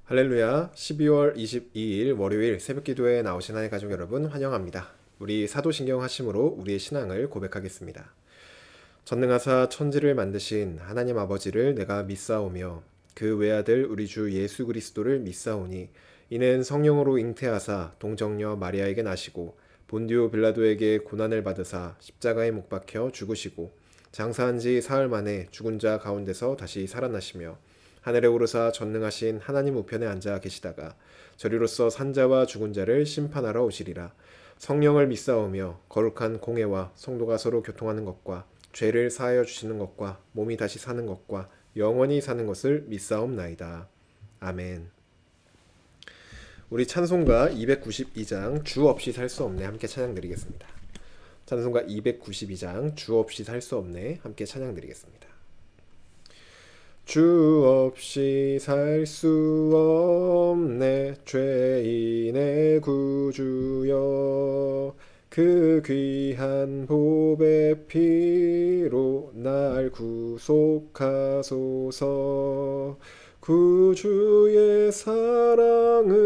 할렐루야. 12월 22일 월요일 새벽기도에 나오신 하나님의 가족 여러분 환영합니다. 우리 사도신경 하심으로 우리의 신앙을 고백하겠습니다. 전능하사 천지를 만드신 하나님 아버지를 내가 믿사오며 그 외아들 우리 주 예수 그리스도를 믿사오니 이는 성령으로 잉태하사 동정녀 마리아에게 나시고 본디오 빌라도에게 고난을 받으사 십자가에 못 박혀 죽으시고 장사한 지 사흘 만에 죽은 자 가운데서 다시 살아나시며 하늘에 오르사 전능하신 하나님 우편에 앉아 계시다가 저리로서 산자와 죽은 자를 심판하러 오시리라. 성령을 믿사오며 거룩한 공회와 성도가 서로 교통하는 것과 죄를 사하여 주시는 것과 몸이 다시 사는 것과 영원히 사는 것을 믿사옵나이다. 아멘. 우리 찬송가 292장 주 없이 살 수 없네 함께 찬양 드리겠습니다. 찬송가 292장 주 없이 살 수 없네 함께 찬양 드리겠습니다. 주 없이 살 수 없네 죄인의 구주여 그 귀한 보배 피로 날 구속하소서 구주의 사랑으로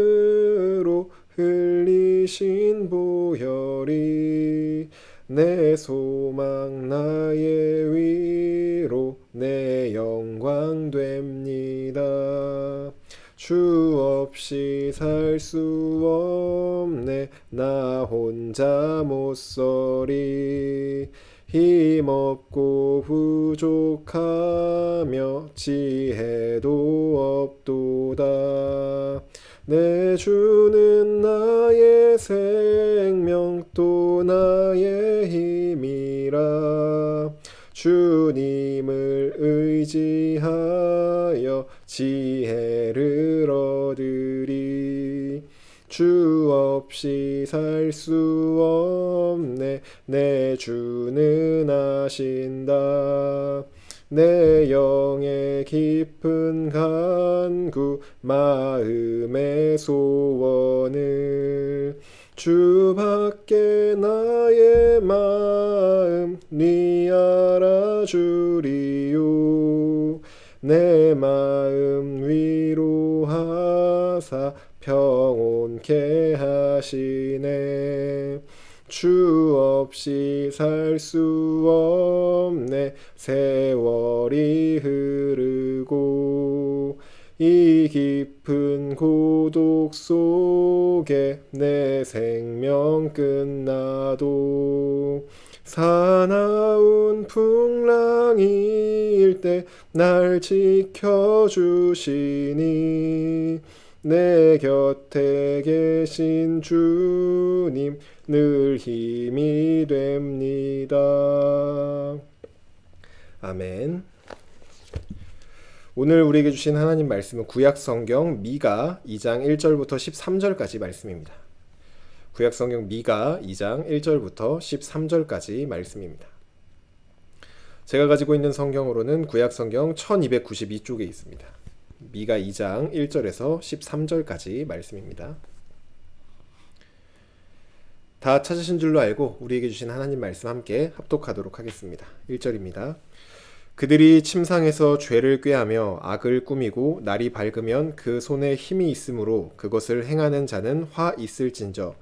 흘리신 보혈이 내 소망 나의 위로 내 영광 됩니다. 주 없이 살 수 없네 나 혼자 못 서리 힘없고 부족하며 지혜도 없도다. 내 주는 나의 생명 또 나의 힘이라. 주님을 의지하여 지혜를 얻으리. 주 없이 살 수 없네 내 주는 아신다. 내 영의 깊은 간구 마음의 소원을 주밖에 나의 마음 네 알아주리요. 내 마음 위로하사 평온케 하시네. 주 없이 살 수 없네 세월이 흐르고 이 깊은 고독 속에 내 생명 끝나도 사나운 풍랑일 때 날 지켜주시니 내 곁에 계신 주님 늘 힘이 됩니다. 아멘. 오늘 우리에게 주신 하나님 말씀은 구약성경 미가 2장 1절부터 13절까지 말씀입니다. 구약성경 미가 2장 1절부터 13절까지 말씀입니다. 제가 가지고 있는 성경으로는 구약성경 1292쪽에 있습니다. 미가 2장 1절에서 13절까지 말씀입니다. 다 찾으신 줄로 알고 우리에게 주신 하나님 말씀 함께 합독하도록 하겠습니다. 1절입니다. 그들이 침상에서 죄를 꾀하며 악을 꾸미고 날이 밝으면 그 손에 힘이 있으므로 그것을 행하는 자는 화 있을진저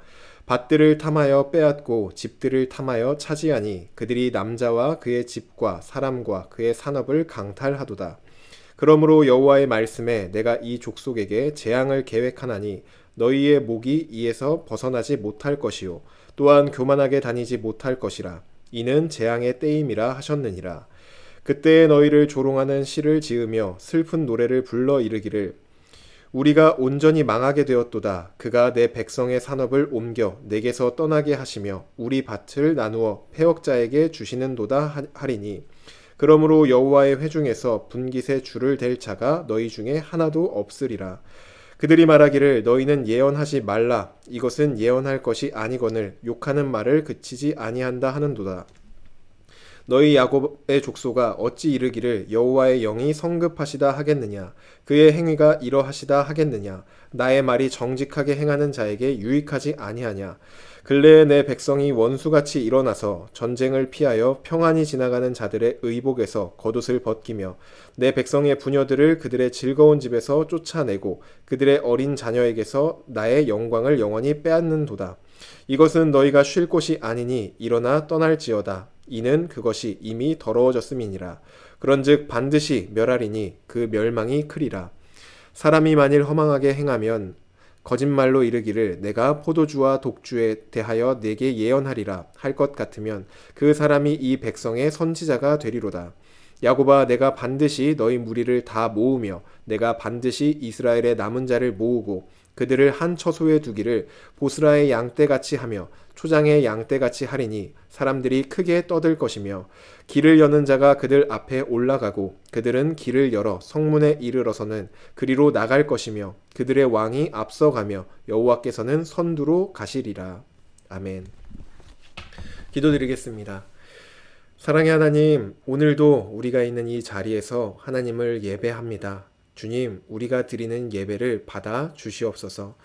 밭들을 탐하여 빼앗고 집들을 탐하여 차지하니 그들이 남자와 그의 집과 사람과 그의 산업을 강탈하도다. 그러므로 여호와의 말씀에 내가 이 족속에게 재앙을 계획하나니 너희의 목이 이에서 벗어나지 못할 것이요 또한 교만하게 다니지 못할 것이라. 이는 재앙의 때임이라 하셨느니라. 그때 너희를 조롱하는 시를 지으며 슬픈 노래를 불러 이르기를 우리가 온전히 망하게 되었도다. 그가 내 백성의 산업을 옮겨 내게서 떠나게 하시며 우리 밭을 나누어 패역자에게 주시는도다 하리니 그러므로 여호와의 회중에서 분깃에 줄을 댈 자가 너희 중에 하나도 없으리라. 그들이 말하기를 너희는 예언하지 말라. 이것은 예언할 것이 아니거늘 욕하는 말을 그치지 아니한다 하는도다. 너희 야곱의 족속아 어찌 이르기를 여호와의 영이 성급하시다 하겠느냐. 그의 행위가 이러하시다 하겠느냐. 나의 말이 정직하게 행하는 자에게 유익하지 아니하냐. 근래에 내 백성이 원수같이 일어나서 전쟁을 피하여 평안히 지나가는 자들의 의복에서 겉옷을 벗기며 내 백성의 부녀들을 그들의 즐거운 집에서 쫓아내고 그들의 어린 자녀에게서 나의 영광을 영원히 빼앗는도다. 이것은 너희가 쉴 곳이 아니니 일어나 떠날지어다. 이는 그것이 이미 더러워졌음이니라. 그런즉 반드시 멸하리니 그 멸망이 크리라. 사람이 만일 허망하게 행하면 거짓말로 이르기를 내가 포도주와 독주에 대하여 내게 예언하리라 할 것 같으면 그 사람이 이 백성의 선지자가 되리로다. 야곱아, 내가 반드시 너희 무리를 다 모으며 내가 반드시 이스라엘의 남은 자를 모으고 그들을 한 처소에 두기를 보스라의 양떼같이 하며 초장의 양떼같이 하리니 사람들이 크게 떠들 것이며 길을 여는 자가 그들 앞에 올라가고 그들은 길을 열어 성문에 이르러서는 그리로 나갈 것이며 그들의 왕이 앞서가며 여호와께서는 선두로 가시리라. 아멘. 기도드리겠습니다. 사랑의 하나님, 오늘도 우리가 있는 이 자리에서 하나님을 예배합니다. 주님, 우리가 드리는 예배를 받아 주시옵소서.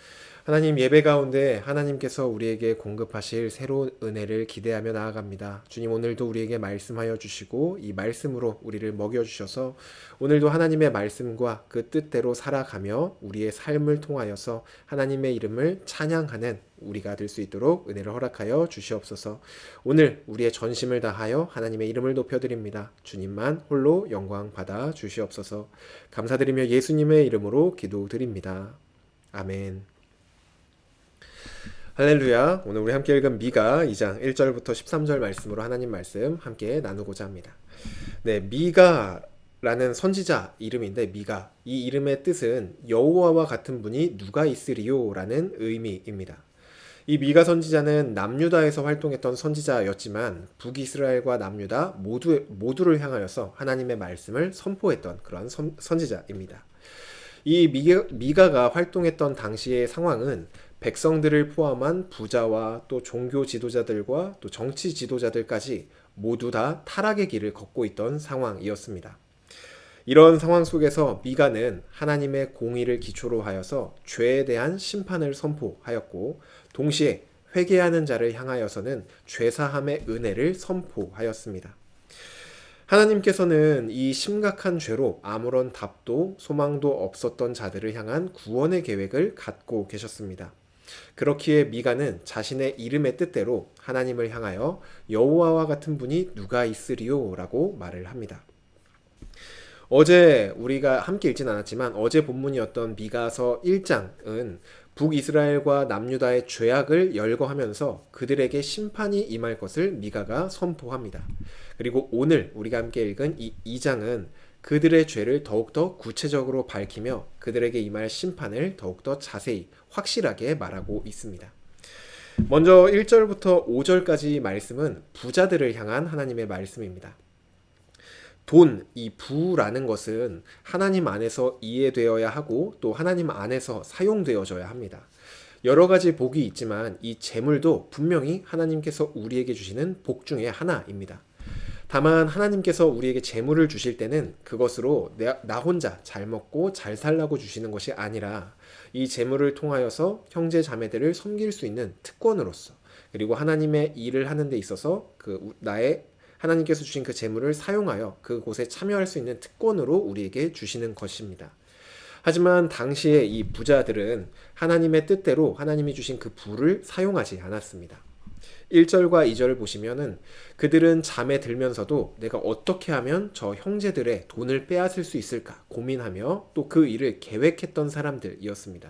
하나님, 예배 가운데 하나님께서 우리에게 공급하실 새로운 은혜를 기대하며 나아갑니다. 주님, 오늘도 우리에게 말씀하여 주시고 이 말씀으로 우리를 먹여주셔서 오늘도 하나님의 말씀과 그 뜻대로 살아가며 우리의 삶을 통하여서 하나님의 이름을 찬양하는 우리가 될 수 있도록 은혜를 허락하여 주시옵소서. 오늘 우리의 전심을 다하여 하나님의 이름을 높여드립니다. 주님만 홀로 영광 받아 주시옵소서. 감사드리며 예수님의 이름으로 기도드립니다. 아멘. 할렐루야. 오늘 우리 함께 읽은 미가 2장 1절부터 13절 말씀으로 하나님 말씀 함께 나누고자 합니다. 네, 미가라는 선지자 이름인데 미가, 이 이름의 뜻은 여호와와 같은 분이 누가 있으리요 라는 의미입니다. 이 미가 선지자는 남유다에서 활동했던 선지자였지만 북이스라엘과 남유다 모두를 향하여서 하나님의 말씀을 선포했던 그런 선지자입니다. 이 미가가 활동했던 당시의 상황은 백성들을 포함한 부자와 또 종교 지도자들과 또 정치 지도자들까지 모두 다 타락의 길을 걷고 있던 상황이었습니다. 이런 상황 속에서 미가는 하나님의 공의를 기초로 하여서 죄에 대한 심판을 선포하였고 동시에 회개하는 자를 향하여서는 죄사함의 은혜를 선포하였습니다. 하나님께서는 이 심각한 죄로 아무런 답도 소망도 없었던 자들을 향한 구원의 계획을 갖고 계셨습니다. 그렇기에 미가는 자신의 이름의 뜻대로 하나님을 향하여 여호와와 같은 분이 누가 있으리요 라고 말을 합니다. 어제 우리가 함께 읽진 않았지만 어제 본문이었던 미가서 1장은 북이스라엘과 남유다의 죄악을 열거하면서 그들에게 심판이 임할 것을 미가가 선포합니다. 그리고 오늘 우리가 함께 읽은 이 2장은 그들의 죄를 더욱더 구체적으로 밝히며 그들에게 임할 심판을 더욱더 자세히 확실하게 말하고 있습니다. 먼저 1절부터 5절까지 말씀은 부자들을 향한 하나님의 말씀입니다. 돈, 이 부라는 것은 하나님 안에서 이해되어야 하고 또 하나님 안에서 사용되어져야 합니다. 여러 가지 복이 있지만 이 재물도 분명히 하나님께서 우리에게 주시는 복 중에 하나입니다. 다만 하나님께서 우리에게 재물을 주실 때는 그것으로 나 혼자 잘 먹고 잘 살라고 주시는 것이 아니라 이 재물을 통하여서 형제 자매들을 섬길 수 있는 특권으로서 그리고 하나님의 일을 하는 데 있어서 하나님께서 주신 그 재물을 사용하여 그곳에 참여할 수 있는 특권으로 우리에게 주시는 것입니다. 하지만 당시에 이 부자들은 하나님의 뜻대로 하나님이 주신 그 부를 사용하지 않았습니다. 1절과 2절을 보시면은 그들은 잠에 들면서도 내가 어떻게 하면 저 형제들의 돈을 빼앗을 수 있을까 고민하며 또 그 일을 계획했던 사람들이었습니다.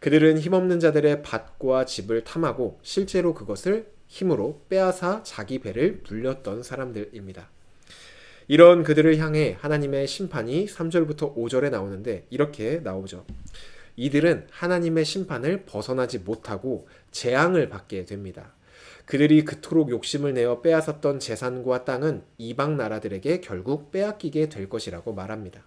그들은 힘없는 자들의 밭과 집을 탐하고 실제로 그것을 힘으로 빼앗아 자기 배를 불렸던 사람들입니다. 이런 그들을 향해 하나님의 심판이 3절부터 5절에 나오는데 이렇게 나오죠. 이들은 하나님의 심판을 벗어나지 못하고 재앙을 받게 됩니다. 그들이 그토록 욕심을 내어 빼앗았던 재산과 땅은 이방 나라들에게 결국 빼앗기게 될 것이라고 말합니다.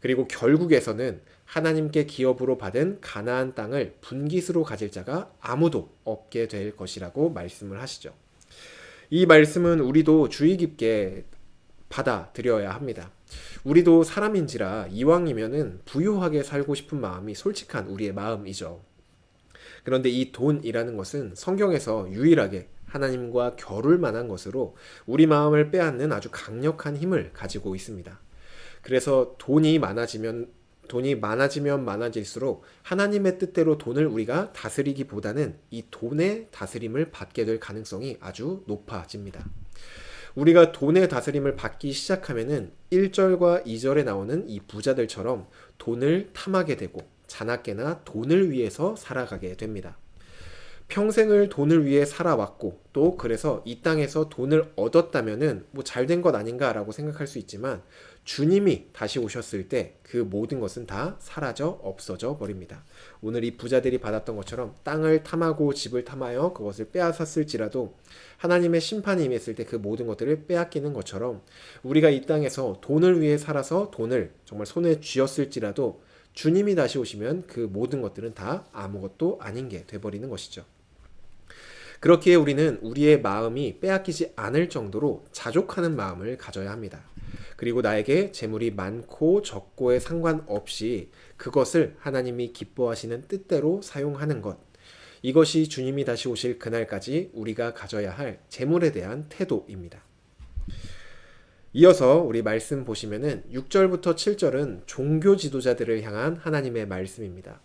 그리고 결국에서는 하나님께 기업으로 받은 가나안 땅을 분깃으로 가질 자가 아무도 없게 될 것이라고 말씀을 하시죠. 이 말씀은 우리도 주의 깊게 받아들여야 합니다. 우리도 사람인지라 이왕이면은 부유하게 살고 싶은 마음이 솔직한 우리의 마음이죠. 그런데 이 돈이라는 것은 성경에서 유일하게 하나님과 겨룰 만한 것으로 우리 마음을 빼앗는 아주 강력한 힘을 가지고 있습니다. 그래서 돈이 많아지면 많아질수록 하나님의 뜻대로 돈을 우리가 다스리기보다는 이 돈의 다스림을 받게 될 가능성이 아주 높아집니다. 우리가 돈의 다스림을 받기 시작하면은 1절과 2절에 나오는 이 부자들처럼 돈을 탐하게 되고 자나깨나 돈을 위해서 살아가게 됩니다. 평생을 돈을 위해 살아왔고 또 그래서 이 땅에서 돈을 얻었다면은 뭐 잘된 것 아닌가라고 생각할 수 있지만 주님이 다시 오셨을 때 그 모든 것은 다 사라져 없어져 버립니다. 오늘 이 부자들이 받았던 것처럼 땅을 탐하고 집을 탐하여 그것을 빼앗았을지라도 하나님의 심판이 임했을 때 그 모든 것들을 빼앗기는 것처럼 우리가 이 땅에서 돈을 위해 살아서 돈을 정말 손에 쥐었을지라도 주님이 다시 오시면 그 모든 것들은 다 아무것도 아닌 게 돼버리는 것이죠. 그렇기에 우리는 우리의 마음이 빼앗기지 않을 정도로 자족하는 마음을 가져야 합니다. 그리고 나에게 재물이 많고 적고에 상관없이 그것을 하나님이 기뻐하시는 뜻대로 사용하는 것. 이것이 주님이 다시 오실 그날까지 우리가 가져야 할 재물에 대한 태도입니다. 이어서 우리 말씀 보시면은 6절부터 7절은 종교 지도자들을 향한 하나님의 말씀입니다.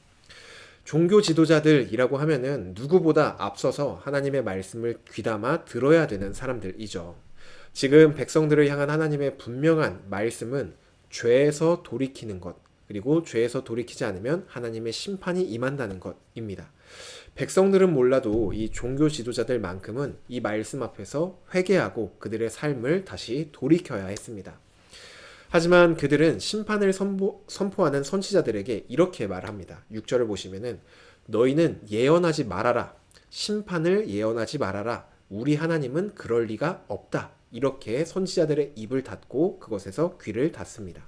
종교 지도자들이라고 하면은 누구보다 앞서서 하나님의 말씀을 귀담아 들어야 되는 사람들이죠. 지금 백성들을 향한 하나님의 분명한 말씀은 죄에서 돌이키는 것, 그리고 죄에서 돌이키지 않으면 하나님의 심판이 임한다는 것입니다. 백성들은 몰라도 이 종교 지도자들만큼은 이 말씀 앞에서 회개하고 그들의 삶을 다시 돌이켜야 했습니다. 하지만 그들은 심판을 선포하는 선지자들에게 이렇게 말합니다. 6절을 보시면은 너희는 예언하지 말아라. 심판을 예언하지 말아라. 우리 하나님은 그럴 리가 없다. 이렇게 선지자들의 입을 닫고 그것에서 귀를 닫습니다.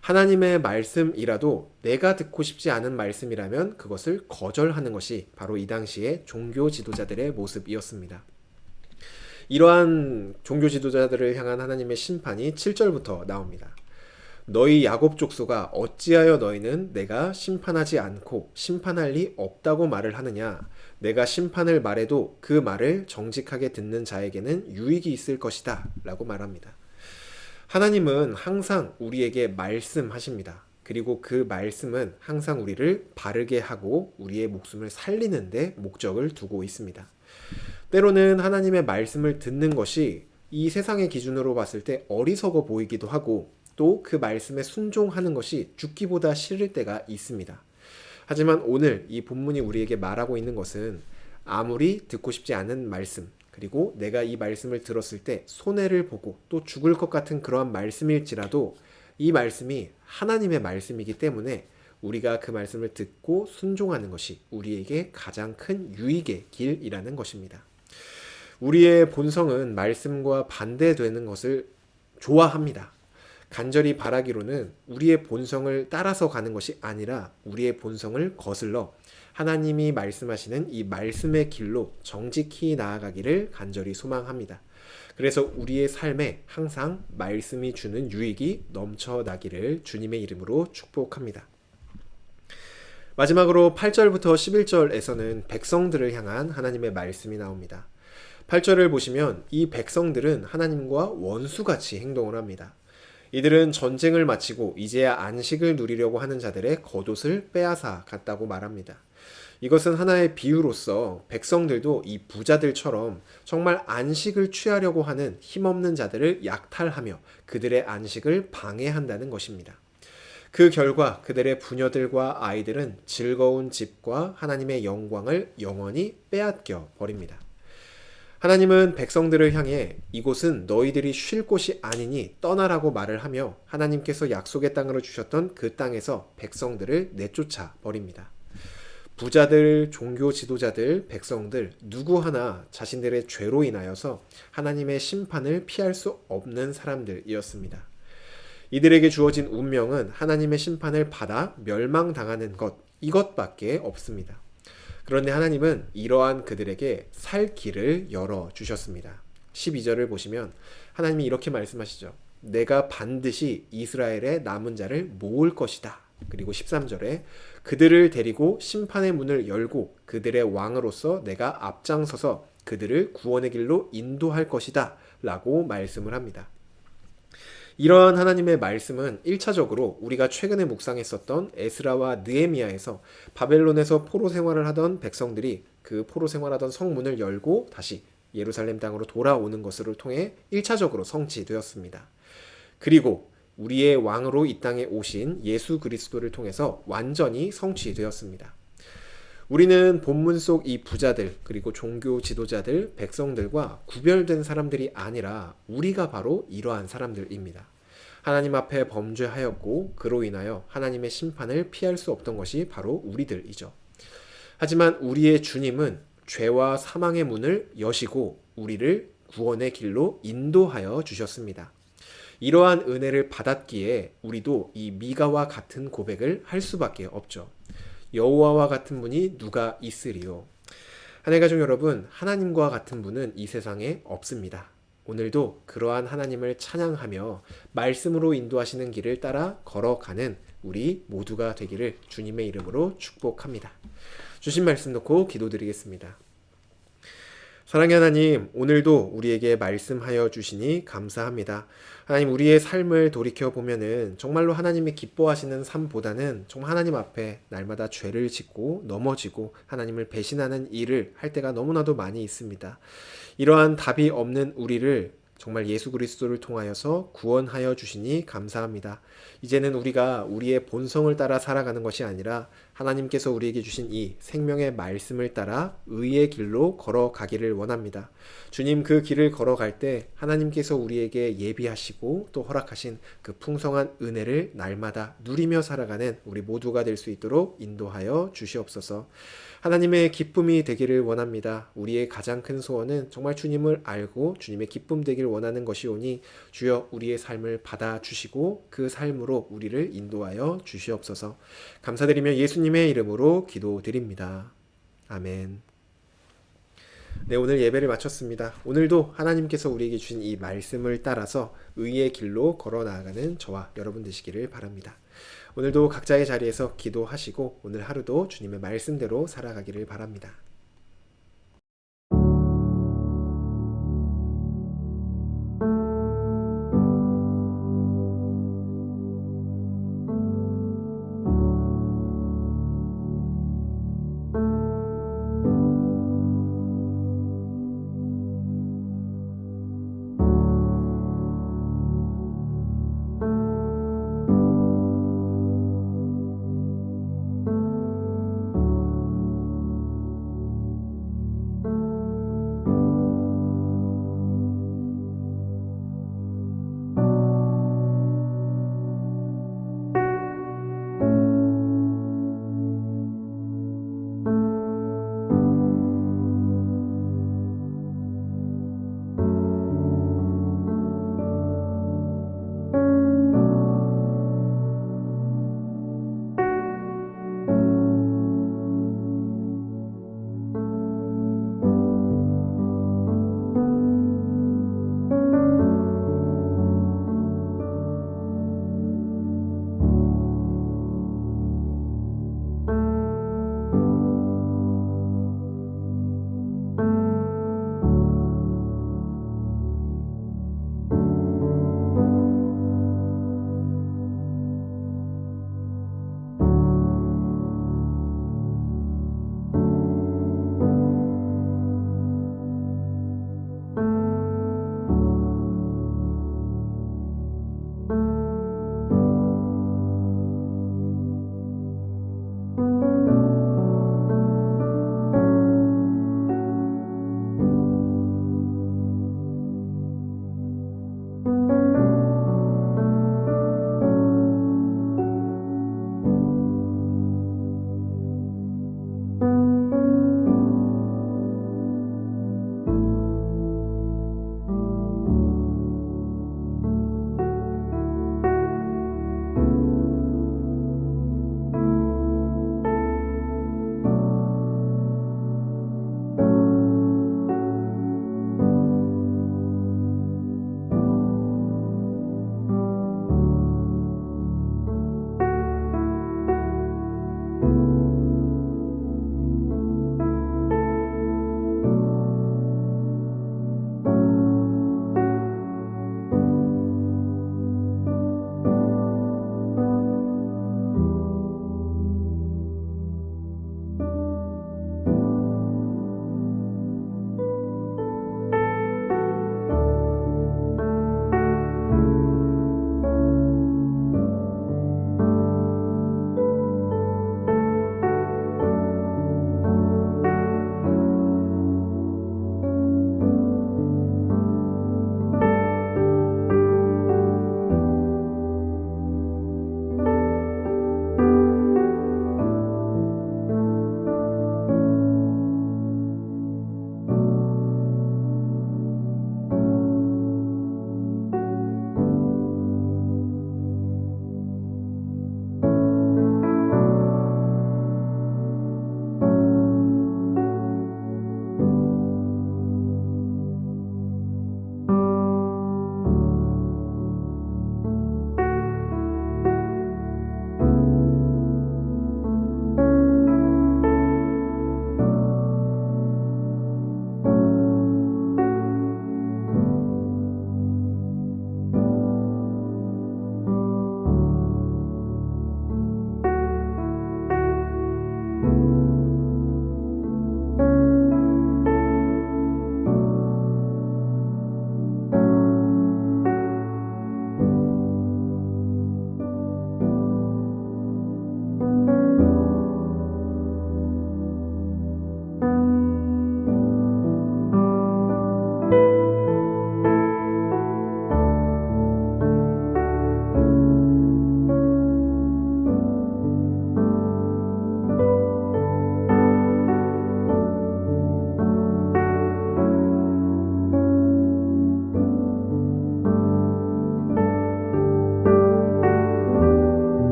하나님의 말씀이라도 내가 듣고 싶지 않은 말씀이라면 그것을 거절하는 것이 바로 이 당시의 종교 지도자들의 모습이었습니다. 이러한 종교 지도자들을 향한 하나님의 심판이 7절부터 나옵니다. 너희 야곱 족속아 어찌하여 너희는 내가 심판하지 않고 심판할 리 없다고 말을 하느냐. 내가 심판을 말해도 그 말을 정직하게 듣는 자에게는 유익이 있을 것이다 라고 말합니다. 하나님은 항상 우리에게 말씀하십니다. 그리고 그 말씀은 항상 우리를 바르게 하고 우리의 목숨을 살리는 데 목적을 두고 있습니다. 때로는 하나님의 말씀을 듣는 것이 이 세상의 기준으로 봤을 때 어리석어 보이기도 하고 또 그 말씀에 순종하는 것이 죽기보다 싫을 때가 있습니다. 하지만 오늘 이 본문이 우리에게 말하고 있는 것은 아무리 듣고 싶지 않은 말씀, 그리고 내가 이 말씀을 들었을 때 손해를 보고 또 죽을 것 같은 그러한 말씀일지라도 이 말씀이 하나님의 말씀이기 때문에 우리가 그 말씀을 듣고 순종하는 것이 우리에게 가장 큰 유익의 길이라는 것입니다. 우리의 본성은 말씀과 반대되는 것을 좋아합니다. 간절히 바라기로는 우리의 본성을 따라서 가는 것이 아니라 우리의 본성을 거슬러 하나님이 말씀하시는 이 말씀의 길로 정직히 나아가기를 간절히 소망합니다. 그래서 우리의 삶에 항상 말씀이 주는 유익이 넘쳐나기를 주님의 이름으로 축복합니다. 마지막으로 8절부터 11절에서는 백성들을 향한 하나님의 말씀이 나옵니다. 8절을 보시면 이 백성들은 하나님과 원수같이 행동을 합니다. 이들은 전쟁을 마치고 이제야 안식을 누리려고 하는 자들의 겉옷을 빼앗아 갔다고 말합니다. 이것은 하나의 비유로서 백성들도 이 부자들처럼 정말 안식을 취하려고 하는 힘없는 자들을 약탈하며 그들의 안식을 방해한다는 것입니다. 그 결과 그들의 부녀들과 아이들은 즐거운 집과 하나님의 영광을 영원히 빼앗겨 버립니다. 하나님은 백성들을 향해 이곳은 너희들이 쉴 곳이 아니니 떠나라고 말을 하며 하나님께서 약속의 땅으로 주셨던 그 땅에서 백성들을 내쫓아 버립니다. 부자들, 종교 지도자들, 백성들 누구 하나 자신들의 죄로 인하여서 하나님의 심판을 피할 수 없는 사람들이었습니다. 이들에게 주어진 운명은 하나님의 심판을 받아 멸망당하는 것, 이것밖에 없습니다. 그런데 하나님은 이러한 그들에게 살 길을 열어주셨습니다. 12절을 보시면 하나님이 이렇게 말씀하시죠. 내가 반드시 이스라엘의 남은 자를 모을 것이다. 그리고 13절에 그들을 데리고 심판의 문을 열고 그들의 왕으로서 내가 앞장서서 그들을 구원의 길로 인도할 것이다 라고 말씀을 합니다. 이러한 하나님의 말씀은 1차적으로 우리가 최근에 묵상했었던 에스라와 느헤미야에서 바벨론에서 포로 생활을 하던 백성들이 그 포로 생활하던 성문을 열고 다시 예루살렘 땅으로 돌아오는 것을 통해 1차적으로 성취되었습니다. 그리고 우리의 왕으로 이 땅에 오신 예수 그리스도를 통해서 완전히 성취되었습니다. 우리는 본문 속 이 부자들 그리고 종교 지도자들 백성들과 구별된 사람들이 아니라 우리가 바로 이러한 사람들입니다. 하나님 앞에 범죄하였고 그로 인하여 하나님의 심판을 피할 수 없던 것이 바로 우리들이죠. 하지만 우리의 주님은 죄와 사망의 문을 여시고 우리를 구원의 길로 인도하여 주셨습니다. 이러한 은혜를 받았기에 우리도 이 미가와 같은 고백을 할 수밖에 없죠. 여호와와 같은 분이 누가 있으리요. 하늘 가족 여러분, 하나님과 같은 분은 이 세상에 없습니다. 오늘도 그러한 하나님을 찬양하며 말씀으로 인도하시는 길을 따라 걸어가는 우리 모두가 되기를 주님의 이름으로 축복합니다. 주신 말씀 놓고 기도드리겠습니다. 사랑의 하나님, 오늘도 우리에게 말씀하여 주시니 감사합니다. 하나님, 우리의 삶을 돌이켜보면은 정말로 하나님이 기뻐하시는 삶보다는 정말 하나님 앞에 날마다 죄를 짓고 넘어지고 하나님을 배신하는 일을 할 때가 너무나도 많이 있습니다. 이러한 답이 없는 우리를 정말 예수 그리스도를 통하여서 구원하여 주시니 감사합니다. 이제는 우리가 우리의 본성을 따라 살아가는 것이 아니라 하나님께서 우리에게 주신 이 생명의 말씀을 따라 의의 길로 걸어가기를 원합니다. 주님, 그 길을 걸어갈 때 하나님께서 우리에게 예비하시고 또 허락하신 그 풍성한 은혜를 날마다 누리며 살아가는 우리 모두가 될 수 있도록 인도하여 주시옵소서. 하나님의 기쁨이 되기를 원합니다. 우리의 가장 큰 소원은 정말 주님을 알고 주님의 기쁨 되기를 원하는 것이오니 주여 우리의 삶을 받아주시고 그 삶으로 우리를 인도하여 주시옵소서. 감사드리며 예수님의 이름으로 기도드립니다. 아멘. 네, 오늘 예배를 마쳤습니다. 오늘도 하나님께서 우리에게 주신 이 말씀을 따라서 의의 길로 걸어 나아가는 저와 여러분 되시기를 바랍니다. 오늘도 각자의 자리에서 기도하시고 오늘 하루도 주님의 말씀대로 살아가기를 바랍니다.